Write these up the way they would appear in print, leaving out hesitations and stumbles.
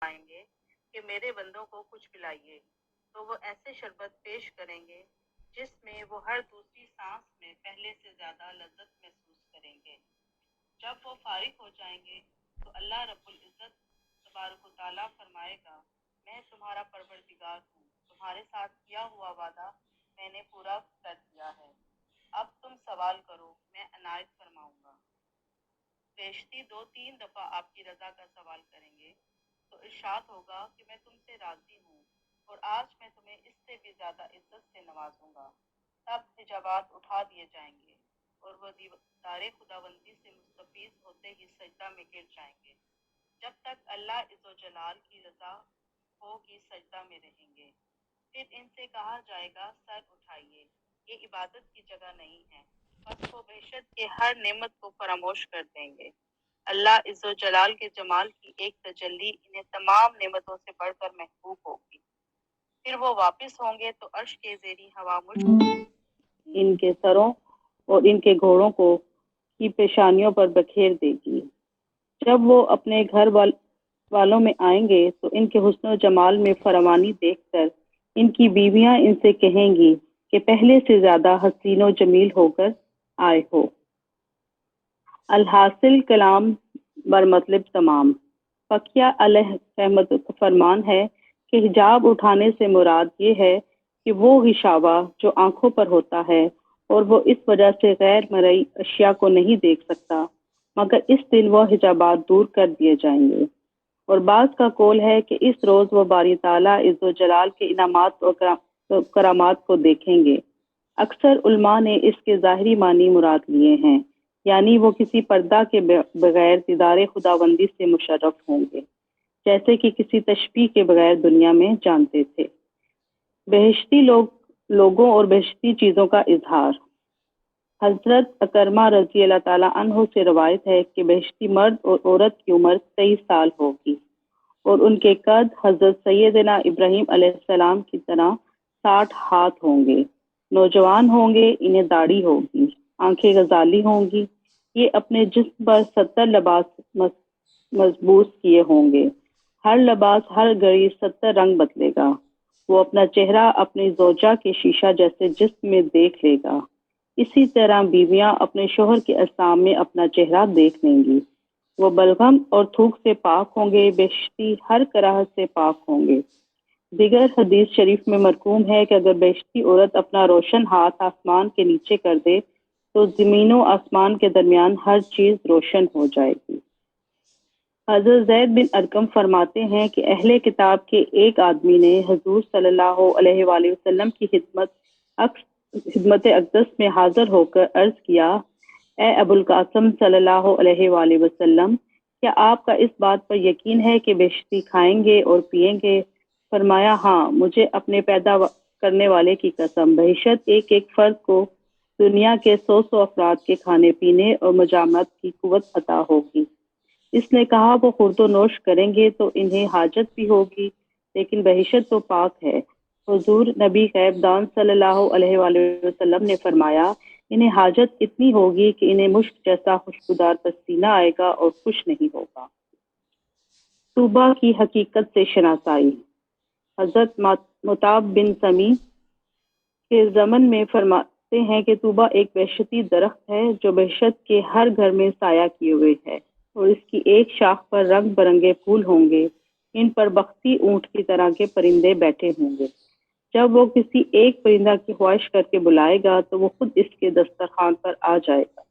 آئیں گے کہ میرے بندوں کو کچھ پلائیے، تو وہ ایسے شربت پیش کریں گے جس میں وہ ہر دوسری سانس میں پہلے سے زیادہ لذت محسوس کریں گے۔ جب وہ فارغ ہو جائیں گے تو اللہ رب العزت تبارک و تعالیٰ فرمائے گا، میں تمہارا پروردگار ہوں، تمہارے ساتھ کیا ہوا وعدہ میں نے پورا کر دیا ہے، اب تم سوال کرو، میں عنایت فرماؤں گا۔ بیشتی 2-3 دفعہ آپ کی رضا کا سوال کریں گے تو ارشاد ہوگا کہ میں تم سے راضی ہوں اور آج میں تمہیں اس سے بھی زیادہ عزت سے نوازوں گا۔ تب حجابات اٹھا دیے جائیں گے اور وہ دیدار خداوندی سے مستفیض ہوتے ہی سجدہ میں گر جائیں گے۔ جب تک اللہ عز و جلال کی رضا ہوگی سجدہ میں رہیں گے۔ پھر ان سے کہا جائے گا، سر اٹھائیے، یہ عبادت کی جگہ نہیں ہے۔ بس وہ بہشت کے ہر نعمت کو فراموش کر دیں گے۔ اللہ عز و جلال کے جمال کی ایک تجلی انہیں تمام نعمتوں سے بڑھ کر محبوب ہوگی۔ پھر وہ واپس ہوں گے تو عرش کے زیریں ہوا ان کے سروں اور ان کے گھوڑوں کو کی پیشانیوں پر بکھیر دے گی۔ جب وہ اپنے گھر والوں میں آئیں گے تو ان کے حسن و جمال میں فراوانی دیکھ کر ان کی بیویاں ان سے کہیں گی کہ پہلے سے زیادہ حسین و جمیل ہو کر آئے ہو۔ الحاصل کلام بر مطلب تمام۔ فقیہ علیہ رحمت فرمان ہے کہ حجاب اٹھانے سے مراد یہ ہے کہ وہ غشاوہ جو آنکھوں پر ہوتا ہے اور وہ اس وجہ سے غیر مرئی اشیاء کو نہیں دیکھ سکتا، مگر اس دن وہ حجابات دور کر دیے جائیں گے۔ اور بعض کا قول ہے کہ اس روز وہ باری تعالیٰ عز و جلال کے انعامات و کرامات کو دیکھیں گے۔ اکثر علماء نے اس کے ظاہری معنی مراد لیے ہیں، یعنی وہ کسی پردہ کے بغیر دیدار خداوندی سے مشرف ہوں گے، جیسے کہ کسی تشبیہ کے بغیر دنیا میں جانتے تھے۔ بہشتی لوگوں اور بہشتی چیزوں کا اظہار۔ حضرت اکرمہ رضی اللہ تعالیٰ عنہ سے روایت ہے کہ بہشتی مرد اور عورت کی عمر 23 سال ہوگی اور ان کے قد حضرت سیدنا ابراہیم علیہ السلام کی طرح 60 ہاتھ ہوں گے۔ نوجوان ہوں گے، انہیں داڑھی ہوگی، آنکھیں غزالی ہوں گی۔ یہ اپنے جسم پر 70 لباس مضبوط کیے ہوں گے، ہر لباس ہر گھڑی 70 رنگ بدلے گا۔ وہ اپنا چہرہ اپنی زوجہ کے شیشہ جیسے جسم میں دیکھ لے گا، اسی طرح بیویاں اپنے شوہر کے اجسام میں اپنا چہرہ دیکھ لیں گی۔ وہ بلغم اور تھوک سے پاک ہوں گے، بہشتی ہر کراہت سے پاک ہوں گے۔ دیگر حدیث شریف میں مرقوم ہے کہ اگر بہشتی عورت اپنا روشن ہاتھ آسمان کے نیچے کر دے تو زمین و آسمان کے درمیان ہر چیز روشن ہو جائے گی۔ حضرت زید بن ارقم فرماتے ہیں کہ اہل کتاب کے ایک آدمی نے حضور صلی اللہ علیہ وآلہ وسلم کی خدمت اقدس میں حاضر ہو کر عرض کیا، اے ابو القاسم صلی اللہ علیہ وآلہ وسلم، کیا آپ کا اس بات پر یقین ہے کہ بہشتی کھائیں گے اور پیئیں گے؟ فرمایا، ہاں، مجھے اپنے پیدا کرنے والے کی قسم، بہشت ایک ایک فرد کو دنیا کے 100 افراد کے کھانے پینے اور مجامعت کی قوت عطا ہوگی۔ اس نے کہا، وہ خورد و نوش کریں گے تو انہیں حاجت بھی ہوگی، لیکن بہشت تو پاک ہے۔ حضور نبی غیب دان صلی اللہ علیہ وآلہ وسلم نے فرمایا، انہیں حاجت اتنی ہوگی کہ انہیں مشک جیسا خوشبودار پسینہ آئے گا اور خوش نہیں ہوگا۔ طوبہ کی حقیقت سے شناسائی۔ حضرت متعب بن سمی کے زمن میں فرماتے ہیں کہ طوبہ ایک بہشتی درخت ہے جو بہشت کے ہر گھر میں سایہ کیے ہوئے ہے، اور اس کی ایک شاخ پر رنگ برنگے پھول ہوں گے، ان پر بختی اونٹ کی طرح کے پرندے بیٹھے ہوں گے۔ جب وہ کسی ایک پرندہ کی خواہش کر کے بلائے گا تو وہ خود اس کے دسترخوان پر آ جائے گا۔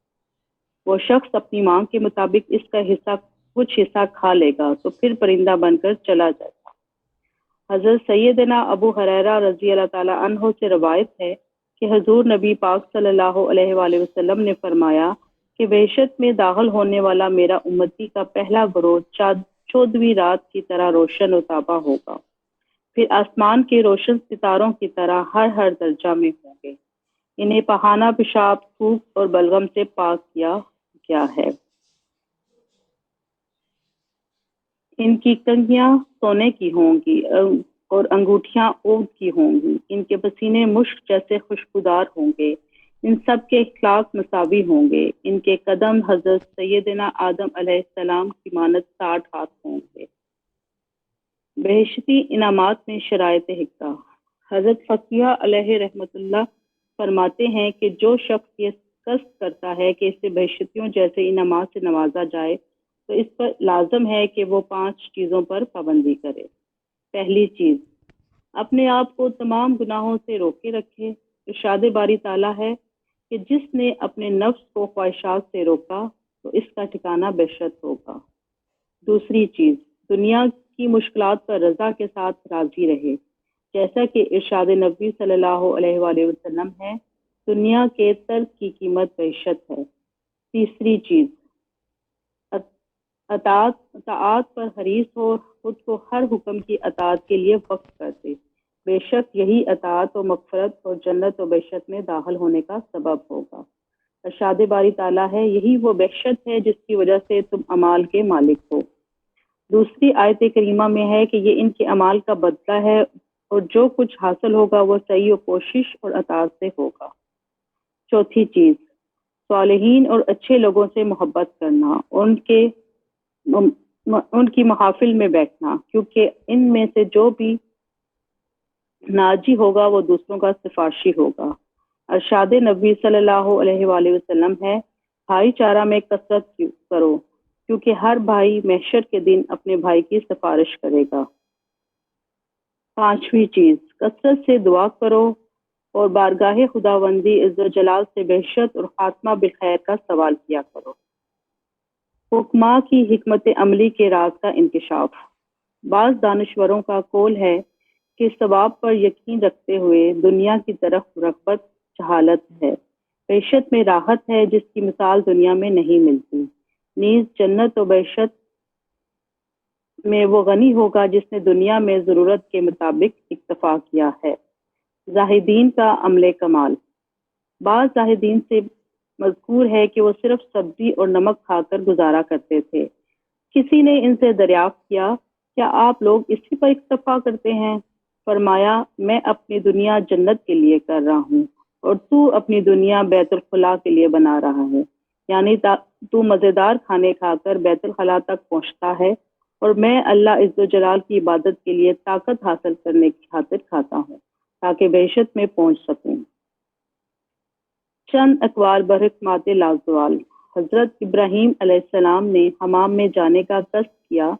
وہ شخص اپنی مانگ کے مطابق اس کا کچھ حصہ کھا لے گا تو پھر پرندہ بن کر چلا جائے گا۔ حضرت سیدنا ابو ہریرہ رضی اللہ تعالیٰ عنہ سے روایت ہے کہ حضور نبی پاک صلی اللہ علیہ وآلہ وسلم نے فرمایا کہ بہشت میں داخل ہونے والا میرا امتی کا پہلا گروہ 14ویں رات کی طرح روشن و تابہ ہوگا، پھر آسمان کے روشن ستاروں کی طرح ہر درجہ میں ہوں گے۔ انہیں پخانہ، پیشاب، تھوک اور بلغم سے پاک کیا گیا ہے۔ ان کی کنگھیاں سونے کی ہوں گی اور انگوٹھیاں اود کی ہوں گی۔ ان کے پسینے مشک جیسے خوشبودار ہوں گے۔ ان سب کے اخلاق مساوی ہوں گے۔ ان کے قدم حضرت سیدنا آدم علیہ السلام کی مانند 60 ہاتھ ہوں گے۔ بہشتی انعامات میں شرائط حقہ۔ حضرت فقیہ علیہ رحمۃ اللہ فرماتے ہیں کہ جو شخص یہ قصد کرتا ہے کہ اسے بہشتیوں جیسے انعامات سے نوازا جائے تو اس پر لازم ہے کہ وہ 5 چیزوں پر پابندی کرے۔ پہلی چیز، اپنے آپ کو تمام گناہوں سے روکے رکھے۔ ارشاد باری تعالیٰ ہے کہ جس نے اپنے نفس کو خواہشات سے روکا تو اس کا ٹھکانہ بہشت ہوگا۔ دوسری چیز، دنیا کی مشکلات پر رضا کے ساتھ راضی رہے، جیسا کہ ارشاد نبی صلی اللہ علیہ وآلہ وسلم ہے، دنیا کے ترک کی قیمت بہشت ہے۔ تیسری چیز، اطاعت پر حریص ہو، خود کو ہر حکم کی اطاعت کے لیے وقف کر دے، بے شک یہی اطاعت و مغفرت اور جنت و بہشت میں داخل ہونے کا سبب ہوگا۔ ارشاد باری تعالیٰ ہے، یہی وہ بہشت ہے جس کی وجہ سے تم اعمال کے مالک ہو۔ دوسری آیت کریمہ میں ہے کہ یہ ان کے اعمال کا بدلہ ہے اور جو کچھ حاصل ہوگا وہ سعی و کوشش اور اطاعت سے ہوگا۔ چوتھی چیز، صالحین اور اچھے لوگوں سے محبت کرنا، ان کی محافل میں بیٹھنا، کیونکہ ان میں سے جو بھی ناجی ہوگا وہ دوسروں کا سفارشی ہوگا۔ ارشاد نبی صلی اللہ علیہ وآلہ وسلم ہے، بھائی چارہ میں کثرت کرو، کیونکہ ہر بھائی محشر کے دن اپنے بھائی کی سفارش کرے گا۔ پانچویں چیز، کثرت سے دعا کرو اور بارگاہ خداوندی عز و جلال سے بہشت اور خاتمہ بالخیر کا سوال کیا کرو۔ حکماء کی حکمت عملی کے راز کا انکشاف۔ بعض دانشوروں کا قول ہے کہ ثواب پر یقین رکھتے ہوئے دنیا کی طرف رغبت جہالت ہے۔ بہشت میں راحت ہے جس کی مثال دنیا میں نہیں ملتی، نیز جنت و بہشت میں وہ غنی ہوگا جس نے دنیا میں ضرورت کے مطابق اکتفا کیا ہے۔ زاہدین کا عمل کمال۔ بعض زاہدین سے مذکور ہے کہ وہ صرف سبزی اور نمک کھا کر گزارا کرتے تھے۔ کسی نے ان سے دریافت کیا، کیا آپ لوگ اسی پر اکتفا کرتے ہیں؟ فرمایا، میں اپنی دنیا جنت کے لیے کر رہا ہوں اور تو اپنی دنیا بیت الخلاء کے لیے بنا رہا ہے، یعنی تو مزیدار کھانے کھا کر بیت الخلاء تک پہنچتا ہے اور میں اللہ عز و جلال کی عبادت کے لیے طاقت حاصل کرنے کی خاطر کھاتا ہوں تاکہ بہشت میں پہنچ سکوں۔ چند اقوال برحکمات لازوال۔ حضرت ابراہیم علیہ السلام نے حمام میں جانے کا قصد کیا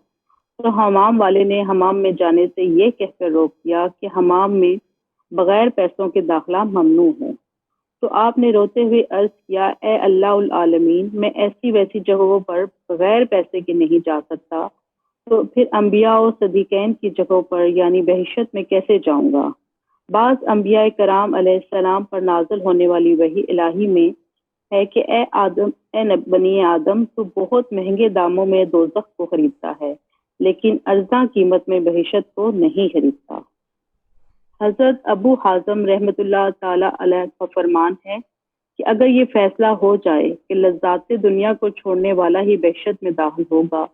تو حمام والے نے حمام میں جانے سے یہ کہہ کر روک دیا کہ حمام میں بغیر پیسوں کے داخلہ ممنوع ہے۔ تو آپ نے روتے ہوئے عرض کیا، اے اللہ العالمین، میں ایسی ویسی جگہوں پر بغیر پیسے کے نہیں جا سکتا، تو پھر انبیاء و صدیقین کی جگہوں پر یعنی بہشت میں کیسے جاؤں گا؟ بعض انبیاء کرام علیہ السلام پر نازل ہونے والی وحی الہی میں ہے کہ اے بنی آدم، تو بہت مہنگے داموں میں دوزخ کو خریدتا ہے لیکن ارزاں قیمت میں بہشت کو نہیں خریدتا۔ حضرت ابو حازم رحمۃ اللہ تعالی علیہ کا فرمان ہے کہ اگر یہ فیصلہ ہو جائے کہ لذات دنیا کو چھوڑنے والا ہی بہشت میں داخل ہوگا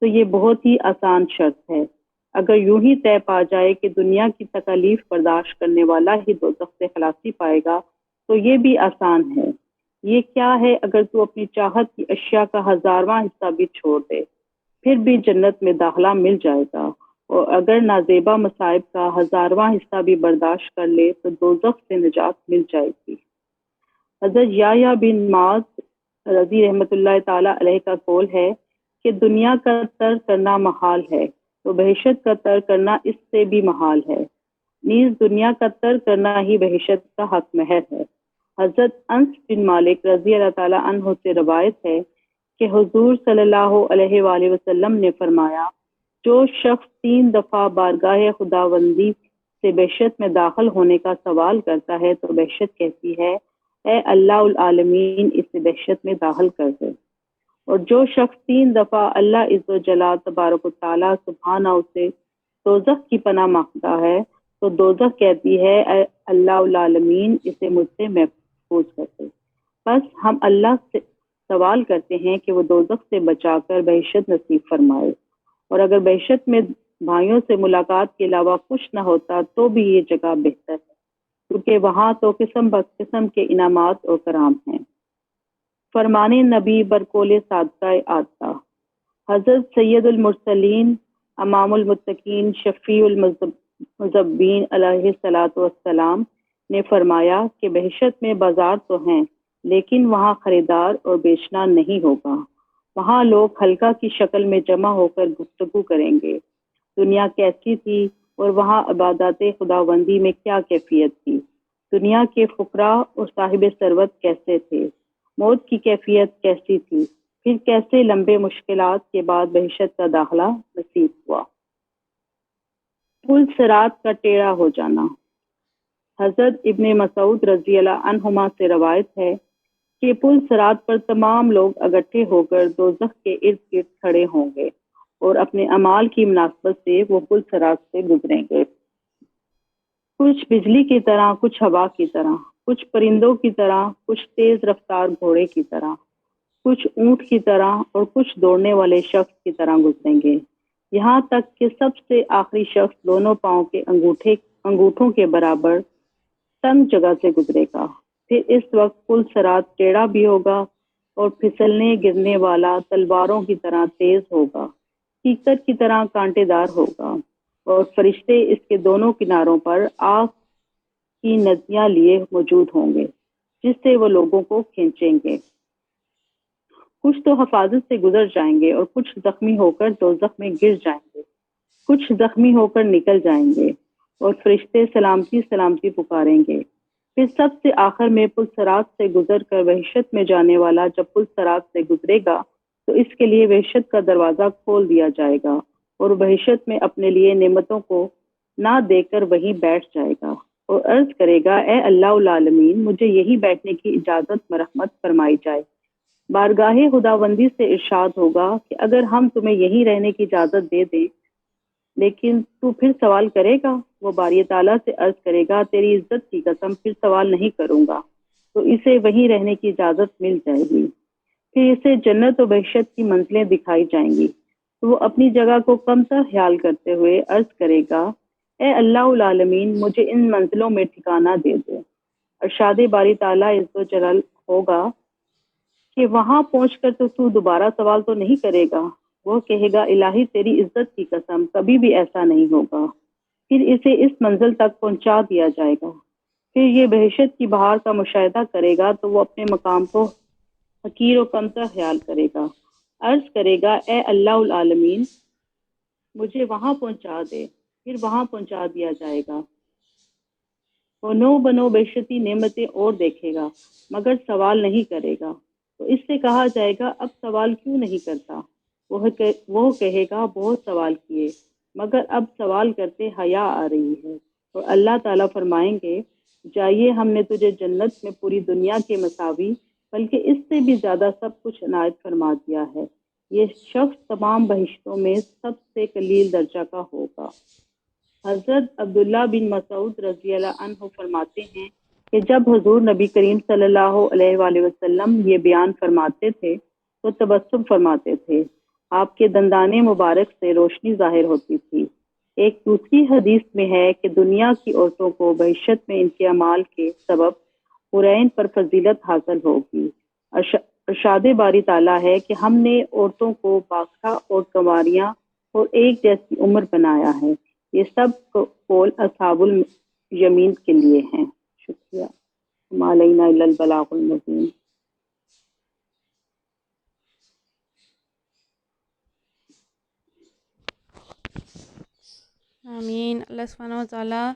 تو یہ بہت ہی آسان شرط ہے۔ اگر یوں ہی طے پا جائے کہ دنیا کی تکالیف برداشت کرنے والا ہی دوزخ سے خلاصی پائے گا تو یہ بھی آسان ہے۔ یہ کیا ہے، اگر تو اپنی چاہت کی اشیاء کا 1000واں حصہ بھی چھوڑ دے پھر بھی جنت میں داخلہ مل جائے گا، اور اگر نازیبا مصائب کا 1000واں حصہ بھی برداشت کر لے تو دوزخ سے نجات مل جائے گی۔ حضرت یحییٰ بن معاذ رضی رحمۃ اللہ تعالی علیہ کا قول ہے کہ دنیا کا ترک کرنا محال ہے تو بہشت کا ترک کرنا اس سے بھی محال ہے، نیز دنیا کا ترک کرنا ہی بہشت کا حق مہر ہے۔ حضرت انس بن مالک رضی اللہ تعالی عنہ سے روایت ہے کہ حضور صلی اللہ علیہ وآلہ وسلم نے فرمایا، جو شخص 3 دفعہ بارگاہ خداوندی سے بہشت میں داخل ہونے کا سوال کرتا ہے تو بہشت کہتی ہے، اے اللہ العالمین، اسے بہشت میں داخل کر دے۔ اور جو شخص 3 دفعہ اللہ عز و جلال تبارک و تعالیٰ سبحانہ سے دوزخ کی پناہ مانگتا ہے تو دوزخ کہتی ہے، اے اللہ العالمین، اسے مجھ سے محفوظ کر دے۔ بس ہم اللہ سے سوال کرتے ہیں کہ وہ دوزخ سے بچا کر بہشت نصیب فرمائے، اور اگر بہشت میں بھائیوں سے ملاقات کے علاوہ کچھ نہ ہوتا تو بھی یہ جگہ بہتر ہے، کیونکہ وہاں تو قسم بقسم کے انعامات اور کرام ہیں۔ فرمان نبی برقول صادقہ آتا۔ حضرت سید المرسلین امام المتقین شفیع المذنبین علیہ الصلاۃ والسلام نے فرمایا کہ بہشت میں بازار تو ہیں لیکن وہاں خریدار اور بیچنا نہیں ہوگا، وہاں لوگ حلقہ کی شکل میں جمع ہو کر گفتگو کریں گے، دنیا کیسی تھی اور وہاں عبادات خداوندی میں کیا کیفیت تھی، دنیا کے فقراء اور صاحب ثروت کیسے تھے، موت کی کیفیت کیسی تھی، پھر کیسے لمبے مشکلات کے بعد بہشت کا داخلہ نصیب ہوا۔ پل صراط کا ٹیڑھا ہو جانا۔ حضرت ابن مسعود رضی اللہ عنہما سے روایت ہے کہ پل صراط پر تمام لوگ اکٹھے ہو کر دوزخ کے ارد گرد کھڑے ہوں گے اور اپنے اعمال کی مناسبت سے وہ پل صراط سے گزریں گے، کچھ بجلی کی طرح، کچھ ہوا کی طرح، کچھ پرندوں کی طرح، کچھ تیز رفتار گھوڑے کی طرح، کچھ اونٹ کی طرح اور کچھ دوڑنے والے شخص کی طرح گزریں گے، یہاں تک کہ سب سے آخری شخص دونوں پاؤں کے انگوٹھوں کے برابر تنگ جگہ سے گزرے گا۔ پھر اس وقت پل صراط ٹیڑھا بھی ہوگا اور پھسلنے گرنے والا تلواروں کی طرح تیز ہوگا، کیکر کی طرح کانٹے دار ہوگا، اور فرشتے اس کے دونوں کناروں پر آگ کی ندیاں لیے موجود ہوں گے جس سے وہ لوگوں کو کھینچیں گے۔ کچھ تو حفاظت سے گزر جائیں گے اور کچھ زخمی ہو کر دوزخ میں گر جائیں گے، کچھ زخمی ہو کر نکل جائیں گے اور فرشتے سلامتی سلامتی پکاریں گے۔ پھر سب سے آخر میں پل صراط سے گزر کر وحشت میں جانے والا جب پل صراط سے گزرے گا تو اس کے لیے وحشت کا دروازہ کھول دیا جائے گا اور وحشت میں اپنے لیے نعمتوں کو نہ دے کر وہیں بیٹھ جائے گا اور عرض کرے گا، اے اللہ العالمین، مجھے یہی بیٹھنے کی اجازت مرحمت فرمائی جائے۔ بارگاہ خداوندی سے ارشاد ہوگا کہ اگر ہم تمہیں یہیں رہنے کی اجازت دے دیں لیکن تو پھر سوال کرے گا؟ وہ باری تعالیٰ سے عرض کرے گا، تیری عزت کی قسم پھر سوال نہیں کروں گا، تو اسے وہیں رہنے کی اجازت مل جائے گی۔ پھر اسے جنت و بہشت کی منزلیں دکھائی جائیں گی تو وہ اپنی جگہ کو کمتر خیال کرتے ہوئے عرض کرے گا، اے اللہ العالمین، مجھے ان منزلوں میں ٹھکانہ دے دے۔ ارشاد باری تعالیٰ عز و جلال ہوگا کہ وہاں پہنچ کر تو دوبارہ سوال تو نہیں کرے گا؟ وہ کہے گا، الہی تیری عزت کی قسم کبھی بھی ایسا نہیں ہوگا۔ پھر اسے اس منزل تک پہنچا دیا جائے گا۔ پھر یہ بہشت کی بہار کا مشاہدہ کرے گا تو وہ اپنے مقام کو حقیر و کمتر خیال کرے گا، عرض کرے گا، اے اللہ العالمین، مجھے وہاں پہنچا دے۔ پھر وہاں پہنچا دیا جائے گا۔ وہ نو بنو بہشتی نعمتیں اور دیکھے گا مگر سوال نہیں کرے گا، تو اس سے کہا جائے گا، اب سوال کیوں نہیں کرتا؟ وہ کہے گا، بہت سوال کیے مگر اب سوال کرتے حیا آ رہی ہے۔ اور اللہ تعالیٰ فرمائیں گے، جائیے، ہم نے تجھے جنت میں پوری دنیا کے مساوی بلکہ اس سے بھی زیادہ سب کچھ عنایت فرما دیا ہے۔ یہ شخص تمام بہشتوں میں سب سے قلیل درجہ کا ہوگا۔ حضرت عبداللہ بن مسعود رضی اللہ عنہ فرماتے ہیں کہ جب حضور نبی کریم صلی اللہ علیہ وآلہ وسلم یہ بیان فرماتے تھے تو تبسم فرماتے تھے، آپ کے دندان مبارک سے روشنی ظاہر ہوتی تھی۔ ایک دوسری حدیث میں ہے کہ دنیا کی عورتوں کو بہشت میں ان کے اعمال کے سبب حورین پر فضیلت حاصل ہوگی۔ ارشاد باری تعالیٰ ہے کہ ہم نے عورتوں کو باکھا اور کنواریاں اور ایک جیسی عمر بنایا ہے۔ یہ سب قول اصحاب الیمین کے لیے ہیں۔ شکریہ۔ وما علینا الا البلاغ المبین۔ آمین۔ اللہ سبحانہ و تعالیٰ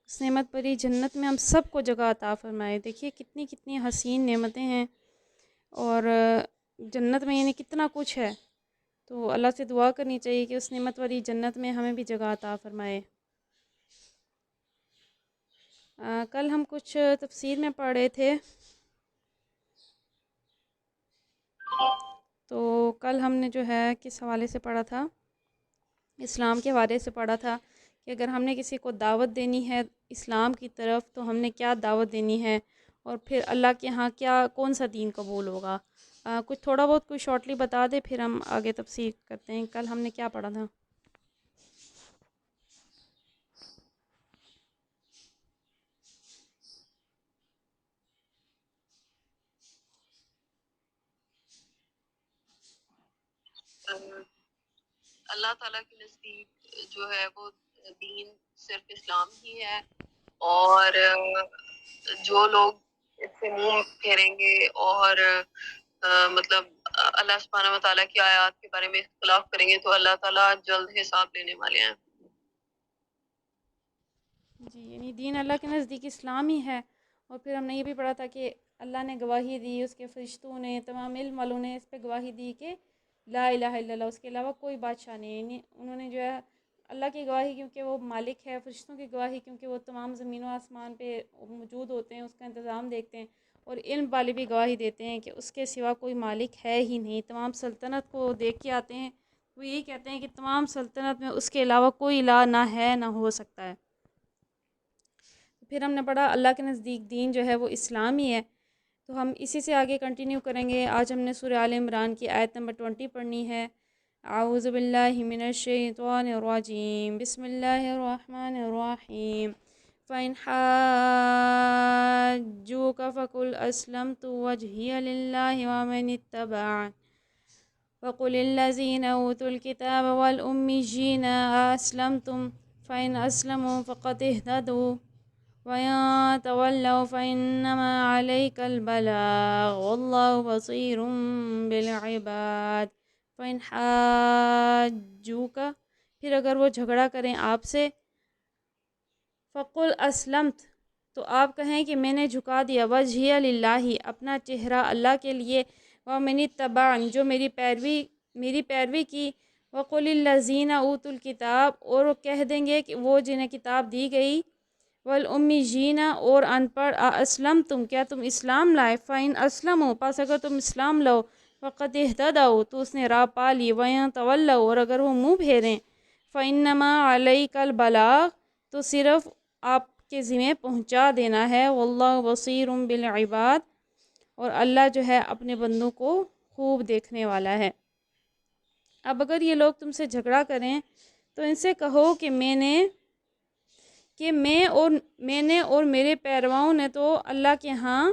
اس نعمت بری جنت میں ہم سب کو جگہ عطا فرمائے۔ دیکھیے کتنی حسین نعمتیں ہیں، اور جنت میں یعنی کتنا کچھ ہے، تو اللہ سے دعا کرنی چاہیے کہ اس نعمت والی جنت میں ہمیں بھی جگہ عطا فرمائے۔ کل ہم کچھ تفسیر میں پڑھ رہے تھے، تو کل ہم نے جو ہے کس حوالے سے پڑھا تھا، اسلام کے حوالے سے پڑھا تھا کہ اگر ہم نے کسی کو دعوت دینی ہے اسلام کی طرف تو ہم نے کیا دعوت دینی ہے، اور پھر اللہ کے ہاں کون سا دین قبول ہوگا۔ کچھ تھوڑا بہت کوئی شارٹلی بتا دے، پھر ہم آگے تفسیر کرتے ہیں۔ کل ہم نے کیا پڑھا تھا؟ اللہ تعالیٰ کے نزدیک جو ہے وہ دین صرف اسلام ہی ہے، اور جو لوگ اس سے منہ پھیریں گے اور مطلب اللہ سبحانہ و تعالیٰ کی آیات کے بارے میں اختلاف کریں گے تو اللہ تعالیٰ جلد حساب لینے والے ہیں۔ جی، یعنی دین اللہ کے نزدیک اسلام ہی ہے، اور پھر ہم نے یہ بھی پڑھا تھا کہ اللہ نے گواہی دی، اس کے فرشتوں نے، تمام علم والوں نے اس پہ گواہی دی کہ لا الہ الا اللہ، اس کے علاوہ کوئی بادشاہ نہیں ہے۔ یعنی انہوں نے جو ہے اللہ کی گواہی کیونکہ وہ مالک ہے، فرشتوں کی گواہی کیونکہ وہ تمام زمین و آسمان پہ موجود ہوتے ہیں، اس کا انتظام دیکھتے ہیں، اور علم والے بھی گواہی دیتے ہیں کہ اس کے سوا کوئی مالک ہے ہی نہیں۔ تمام سلطنت کو دیکھ کے آتے ہیں، وہ یہی کہتے ہیں کہ تمام سلطنت میں اس کے علاوہ کوئی الہ نہ ہے نہ ہو سکتا ہے۔ پھر ہم نے پڑھا اللہ کے نزدیک دین جو ہے وہ اسلام ہی ہے، تو ہم اسی سے آگے کنٹینیو کریں گے۔ آج ہم نے سورہ آل عمران کی آیت نمبر 20 پڑھنی ہے۔ اعوذ باللہ من الشیطان الرجیم، بسم اللہ الرحمن الرحیم۔ فَإِنْ حَاجُّوكَ فَقُلْ أَسْلَمْتُ وَجْهِيَ لِلَّهِ وَمَنِ اتَّبَعَنِ وَقُلِ الَّذِينَ أُوتُوا الْكِتَابَ وَالْأُمِّيِّينَ أَأَسْلَمْتُمْ فَإِنْ أَسْلَمُوا فَقَدِ اهْتَدَوْا وَإِن تَوَلَّوْا فَإِنَّمَا عَلَيْكَ الْبَلَاغُ وَاللَّهُ بَصِيرٌ بِالْعِبَادِ۔ فَإِنْ حَاجُّوكَ، پھر اگر وہ جھگڑا کریں آپ سے، فَقُلْ أَسْلَمْتُ، تو آپ کہیں کہ میں نے جھکا دیا، وجہیہ للہ، اپنا چہرہ اللہ کے لیے، وَمَنِ اتَّبَعَنِ، جو میری پیروی کی، وَقُلِ الَّذِينَ أُوتُوا الْكِتَابَ، اور وہ کہہ دیں گے کہ وہ جنہیں کتاب دی گئی، والأمیین، اور ان پڑھ، اسلمتم، کیا تم اسلام لائے، فَإِنْ أَسْلَمُوا، پس اگر تم اسلام لو، فَقَدْ اهْتَدَوْا، تو اس نے راہ پا لی، وَإِن تَوَلَّوْا، اور اگر وہ منہ پھیریں، فَإِنَّمَا عَلَيْكَ الْبَلَاغُ، تو صرف آپ کے ذمہ پہنچا دینا ہے، وَاللَّهُ بَصِيرٌ بِالْعِبَادِ، اور اللہ جو ہے اپنے بندوں کو خوب دیکھنے والا ہے۔ اب اگر یہ لوگ تم سے جھگڑا کریں تو ان سے کہو کہ میں نے اور میرے پیرووں نے تو اللہ کے ہاں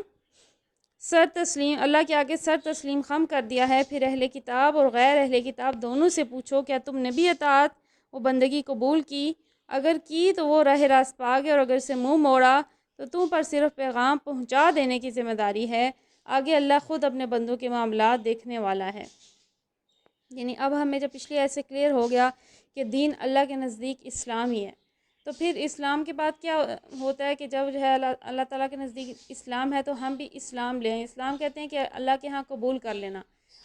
اللہ کے آگے سر تسلیم خم کر دیا ہے۔ پھر اہل کتاب اور غیر اہل کتاب دونوں سے پوچھو، کیا تم نے بھی اطاعت و بندگی قبول کی؟ اگر کی تو وہ راہ راست پا گئے، اور اگر سے منہ موڑا تو تم پر صرف پیغام پہنچا دینے کی ذمہ داری ہے، آگے اللہ خود اپنے بندوں کے معاملات دیکھنے والا ہے۔ یعنی اب ہمیں جب پچھلی ایسے کلیئر ہو گیا کہ دین اللہ کے نزدیک اسلام ہی ہے، تو پھر اسلام کے بعد کیا ہوتا ہے کہ جب جو ہے اللہ تعالیٰ کے نزدیک اسلام ہے تو ہم بھی اسلام لیں۔ اسلام کہتے ہیں کہ اللہ کے ہاں قبول کر لینا۔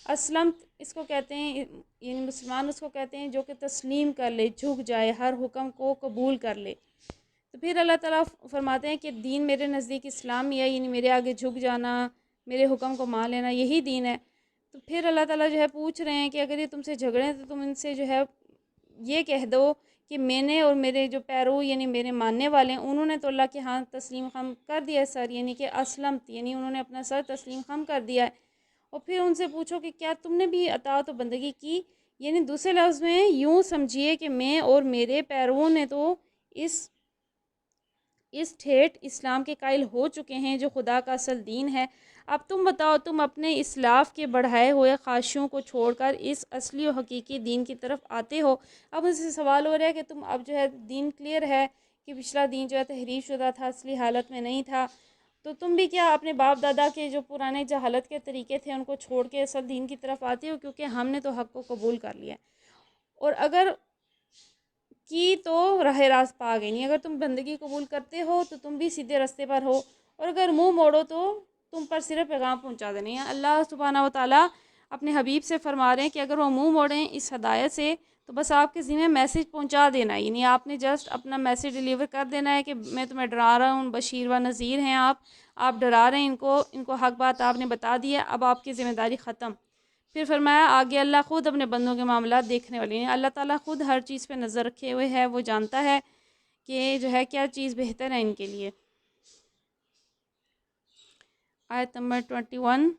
اسلم اس کو کہتے ہیں، یعنی مسلمان اس کو کہتے ہیں جو کہ تسلیم کر لے، جھک جائے، ہر حکم کو قبول کر لے۔ تو پھر اللہ تعالیٰ فرماتے ہیں کہ دین میرے نزدیک اسلام ہی ہے، یعنی میرے آگے جھک جانا، میرے حکم کو مان لینا، یہی دین ہے۔ تو پھر اللہ تعالیٰ جو ہے پوچھ رہے ہیں کہ اگر یہ تم سے جھگڑیں تو تم ان سے جو ہے یہ کہہ دو کہ میں نے اور میرے جو پیرو یعنی میرے ماننے والے ہیں، انہوں نے تو اللہ کے ہاں تسلیم خم کر دیا ہے سر، یعنی کہ اسلمت، یعنی انہوں نے اپنا سر تسلیم خم کر دیا ہے۔ اور پھر ان سے پوچھو کہ کیا تم نے بھی اطاعت و بندگی کی؟ یعنی دوسرے لفظ میں یوں سمجھیے کہ میں اور میرے پیرووں نے تو اس ٹھیٹ اسلام کے قائل ہو چکے ہیں جو خدا کا اصل دین ہے۔ اب تم بتاؤ، تم اپنے اسلاف کے بڑھائے ہوئے خواہشوں کو چھوڑ کر اس اصلی و حقیقی دین کی طرف آتے ہو۔ اب ان سے سوال ہو رہا ہے کہ تم اب جو ہے دین کلیئر ہے کہ پچھلا دین جو ہے تحریف شدہ تھا، اصلی حالت میں نہیں تھا، تو تم بھی کیا اپنے باپ دادا کے جو پرانے جہالت کے طریقے تھے ان کو چھوڑ کے اصل دین کی طرف آتے ہو؟ کیونکہ ہم نے تو حق کو قبول کر لیا، اور اگر کی تو راہ راست پا گئی نہیں۔ اگر تم بندگی قبول کرتے ہو تو تم بھی سیدھے راستے پر ہو، اور اگر منہ موڑو تو تم پر صرف پیغام پہنچا دینے ہیں۔ اللہ سبحانہ و تعالیٰ اپنے حبیب سے فرما رہے ہیں کہ اگر وہ منہ موڑیں اس ہدایت سے تو بس آپ کے ذمہ میسیج پہنچا دینا ہے، یعنی آپ نے جسٹ اپنا میسیج ڈیلیور کر دینا ہے کہ میں تمہیں ڈرا رہا ہوں، بشیر و نذیر ہیں آپ ڈرا رہے ہیں ان کو حق بات آپ نے بتا دی ہے، اب آپ کی ذمہ داری ختم۔ پھر فرمایا آگے اللہ خود اپنے بندوں کے معاملات دیکھنے والے ہیں۔ اللہ تعالیٰ خود ہر چیز پہ نظر رکھے ہوئے ہے، وہ جانتا ہے کہ جو ہے کیا چیز بہتر ہے ان کے لیے۔ آیت نمبر 21،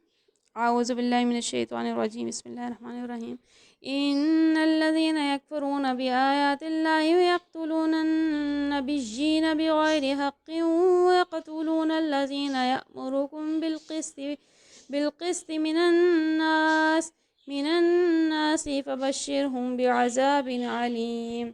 اعوذ باللہ من الشیطان الرجیم، بسم اللہ الرحمن الرحیم۔ ان الذین یکفرون بآیات اللہ ویقتلون النبیین بغیر حق ویقتلون الذین یأمرکم بالقسط من الناس من الناس فبشرهم بعذاب علیم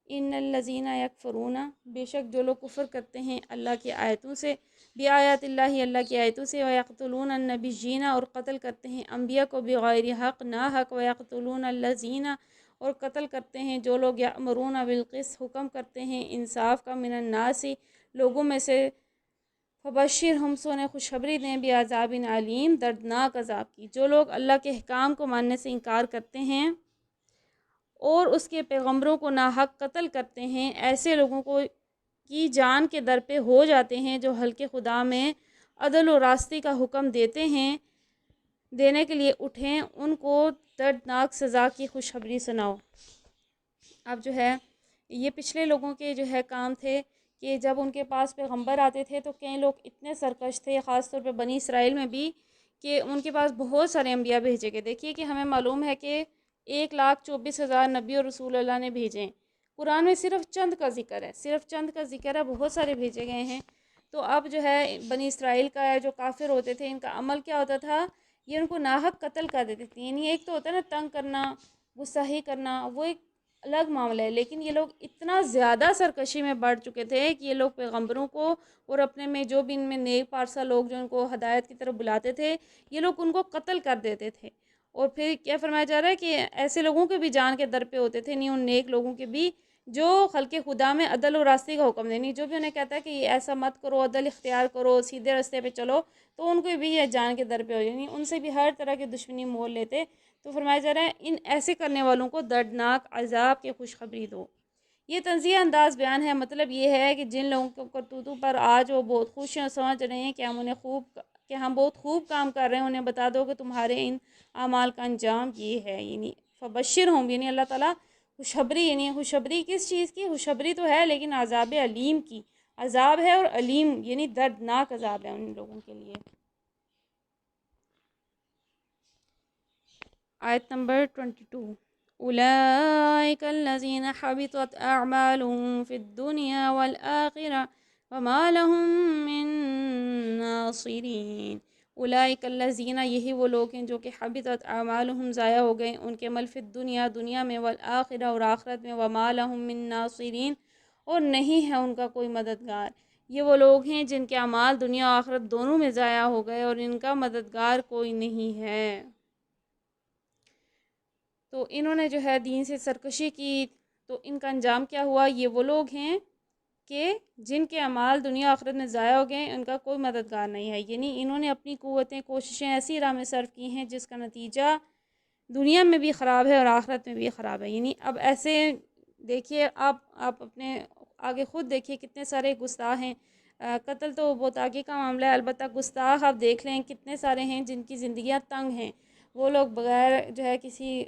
ان الذین یکفرون، بے شک جو لوگ کفر کرتے ہیں اللہ کی آیتوں سے، بآیات اللہ، اللہ کی آیتوں سے، ویقتلون النبیین، اور قتل کرتے ہیں انبیاء کو بغیر حق، نا حق، ویقتلون الذین، اور قتل کرتے ہیں جو لوگ یأمرون بالقسط، حکم کرتے ہیں انصاف کا، من الناس، لوگوں میں سے، فبشرہم، سو انہیں خوشخبری دیں، بعذاب علیم، دردناک عذاب کی، جو لوگ اللہ کے احکام کو ماننے سے انکار کرتے ہیں اور اس کے پیغمبروں کو ناحق قتل کرتے ہیں، ایسے لوگوں کو کی جان کے در پہ ہو جاتے ہیں جو حلقے خدا میں عدل و راستی کا حکم دیتے ہیں، دینے کے لیے اٹھیں، ان کو دردناک سزا کی خوشخبری سناؤ۔ اب جو ہے یہ پچھلے لوگوں کے جو ہے کام تھے کہ جب ان کے پاس پیغمبر آتے تھے تو کئی لوگ اتنے سرکش تھے، خاص طور پہ بنی اسرائیل میں بھی، کہ ان کے پاس بہت سارے انبیاء بھیجے گئے۔ دیکھیے کہ ہمیں معلوم ہے کہ 1,24,000 نبی اور رسول اللہ نے بھیجے ہیں، قرآن میں صرف چند کا ذکر ہے، صرف چند کا ذکر ہے، بہت سارے بھیجے گئے ہیں۔ تو اب جو ہے بنی اسرائیل کا ہے جو کافر ہوتے تھے، ان کا عمل کیا ہوتا تھا، یہ ان کو ناحق قتل کر دیتے تھے۔ یعنی ایک تو ہوتا ہے نا تنگ کرنا، گستاخی کرنا، وہ ایک الگ معاملہ ہے، لیکن یہ لوگ اتنا زیادہ سرکشی میں بڑھ چکے تھے کہ یہ لوگ پیغمبروں کو اور اپنے میں جو بھی ان میں نیک پارسا لوگ جو ان کو ہدایت کی طرف بلاتے تھے، یہ لوگ ان کو قتل کر دیتے تھے۔ اور پھر کیا فرمایا جا رہا ہے کہ ایسے لوگوں کے بھی جان کے در پہ ہوتے تھے، نہیں ان نیک لوگوں کے بھی جو خلق خدا میں عدل و راستی کا حکم دینی، جو بھی انہیں کہتا ہے کہ یہ ایسا مت کرو، عدل اختیار کرو، سیدھے راستے پہ چلو، تو ان کو بھی یہ جان کے در پہ ہو جانی، ان سے بھی ہر طرح کی دشمنی مول لیتے۔ تو فرمایا جا رہا ہے ان ایسے کرنے والوں کو دردناک عذاب کی خوشخبری دو۔ یہ تنزیہ انداز بیان ہے، مطلب یہ ہے کہ جن لوگوں کو کرتوتوں پر آج وہ بہت خوش ہیں، سمجھ رہے ہیں کہ ہم بہت خوب کام کر رہے ہیں، انہیں بتا دو کہ تمہارے ان اعمال کا انجام یہ ہے۔ یعنی فبشرہم، یعنی اللہ تعالیٰ خوشخبری، یعنی خوشخبری کس چیز کی؟ خوشخبری تو ہے لیکن عذاب علیم کی، عذاب ہے اور علیم یعنی دردناک عذاب ہے ان لوگوں کے لیے۔ آیت نمبر 22، اولئک الذین حبطت اعمالهم فی الدنیا والآخرہ وما لهم من ناصرین۔ اولئک الذین، یہی وہ لوگ ہیں جو کہ حبطت اعمالهم، ضائع ہو گئے ان کے عمل، فی الدنیا، دنیا میں، والآخرہ، اور آخرت میں، وما لهم من ناصرین، اور نہیں ہے ان کا کوئی مددگار۔ یہ وہ لوگ ہیں جن کے اعمال دنیا و آخرت دونوں میں ضائع ہو گئے اور ان کا مددگار کوئی نہیں ہے۔ تو انہوں نے جو ہے دین سے سرکشی کی، تو ان کا انجام کیا ہوا؟ یہ وہ لوگ ہیں کہ جن کے اعمال دنیا آخرت میں ضائع ہو گئے، ان کا کوئی مددگار نہیں ہے۔ یعنی انہوں نے اپنی قوتیں، کوششیں ایسی راہ میں صرف کی ہیں جس کا نتیجہ دنیا میں بھی خراب ہے اور آخرت میں بھی خراب ہے۔ یعنی اب ایسے دیکھیے آپ اپنے آگے خود دیکھیے کتنے سارے گستاخ ہیں۔ قتل تو بہت آگے کا معاملہ ہے، البتہ گستاخ آپ دیکھ لیں کتنے سارے ہیں جن کی زندگیاں تنگ ہیں، وہ لوگ بغیر جو ہے کسی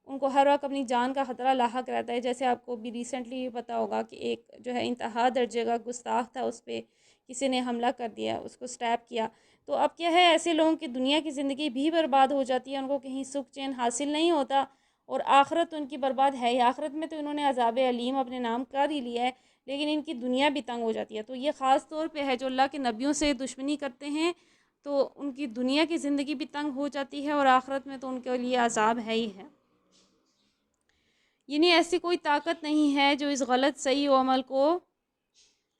ان کو ہر وقت اپنی جان کا خطرہ لاحق رہتا ہے۔ جیسے آپ کو بھی ریسنٹلی پتہ ہوگا کہ ایک جو ہے انتہا درجے کا گستاخ تھا، اس پہ کسی نے حملہ کر دیا، اس کو سٹیپ کیا۔ تو اب کیا ہے، ایسے لوگوں کی دنیا کی زندگی بھی برباد ہو جاتی ہے، ان کو کہیں سکھ چین حاصل نہیں ہوتا، اور آخرت ان کی برباد ہے ہی۔ آخرت میں تو انہوں نے عذاب علیم اپنے نام کر ہی لیا ہے، لیکن ان کی دنیا بھی تنگ ہو جاتی ہے۔ تو یہ خاص طور پہ ہے جو اللہ کے نبیوں سے دشمنی کرتے ہیں، تو ان کی دنیا کی زندگی بھی تنگ ہو جاتی ہے اور آخرت میں تو ان کے لیے عذاب ہے ہی ہے۔ یعنی ایسی کوئی طاقت نہیں ہے جو اس غلط صحیح عمل کو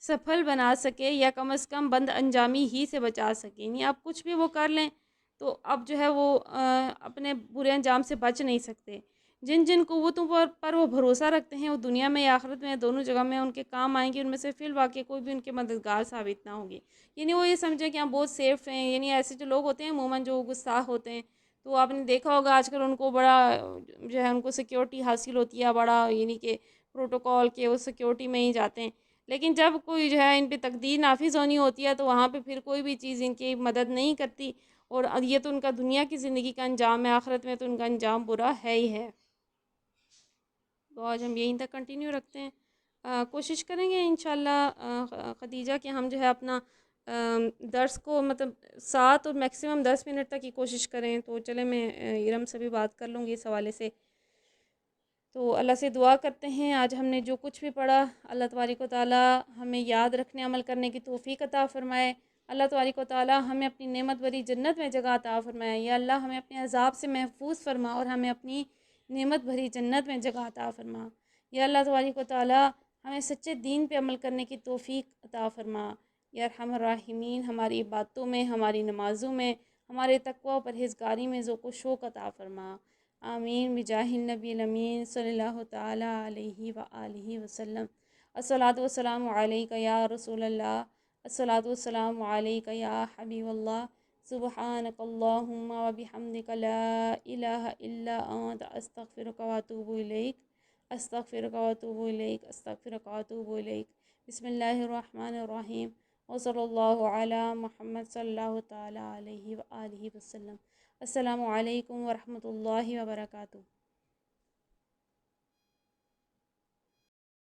سفل بنا سکے یا کم از کم بند انجامی ہی سے بچا سکے۔ یعنی آپ کچھ بھی وہ کر لیں تو اب جو ہے وہ اپنے برے انجام سے بچ نہیں سکتے۔ جن جن قوتوں پر وہ بھروسہ رکھتے ہیں وہ دنیا میں یا آخرت میں دونوں جگہ میں ان کے کام آئیں گے، ان میں سے فی الواقع کوئی بھی ان کے مددگار ثابت نہ ہوگی۔ یعنی وہ یہ سمجھیں کہ ہم بہت سیف ہیں۔ یعنی ایسے جو لوگ ہوتے ہیں عموماً جو گستاخ ہوتے ہیں، تو آپ نے دیکھا ہوگا آج کل ان کو بڑا جو ہے ان کو سیکیورٹی حاصل ہوتی ہے، بڑا یعنی کہ پروٹوکول کے وہ سیکیورٹی میں ہی جاتے ہیں، لیکن جب کوئی جو ہے ان پہ تقدیر نافذ ہونی ہوتی ہے تو وہاں پہ پھر کوئی بھی چیز ان کی مدد نہیں کرتی، اور یہ تو ان کا دنیا کی زندگی کا انجام ہے، آخرت میں تو ان کا انجام برا ہے ہی ہے۔ تو آج ہم یہیں تک کنٹینیو رکھتے ہیں، کوشش کریں گے انشاءاللہ خدیجہ کہ ہم جو ہے اپنا درس کو مطلب 7 اور میکسیمم 10 منٹ تک کی کوشش کریں۔ تو چلے میں ارم سے بھی بات کر لوں گی اس حوالے سے۔ تو اللہ سے دعا کرتے ہیں آج ہم نے جو کچھ بھی پڑھا، اللہ تبارک و تعالی ہمیں یاد رکھنے، عمل کرنے کی توفیق عطا فرمائے، اللہ تبارک و تعالی ہمیں اپنی نعمت بری جنت میں جگہ عطا فرمائے۔ یا اللہ ہمیں اپنے عذاب سے محفوظ فرما اور ہمیں اپنی نعمت بھری جنت میں جگہ عطا فرما۔ یا اللہ تبارک و تعالی ہمیں سچے دین پہ عمل کرنے کی توفیق عطا فرما۔ یا ارحم الراحمین ہماری باتوں میں، ہماری نمازوں میں، ہمارے تقوی و پرہیزگاری میں ذوق و شوق عطا فرما۔ آمین بجاہ النبی الامین صلی اللہ تعالی علیہ وآلہ وسلم۔ الصلاۃ والسلام علیک یا رسول اللہ، الصلاۃ والسلام علیک یا حبیب اللہ، سبحانک اللہم وبحمدک لا الہ الا انت استغفرک واتوب الیک، استغفرک واتوب الیک، استغفرک واتوب الیک۔ بسم اللہ الرحمن الرحیم، وصلی اللہ علی محمد صلی اللہ تعالی علیہ وآلہ وسلم۔ السلام علیکم ورحمۃ اللہ وبرکاتہ۔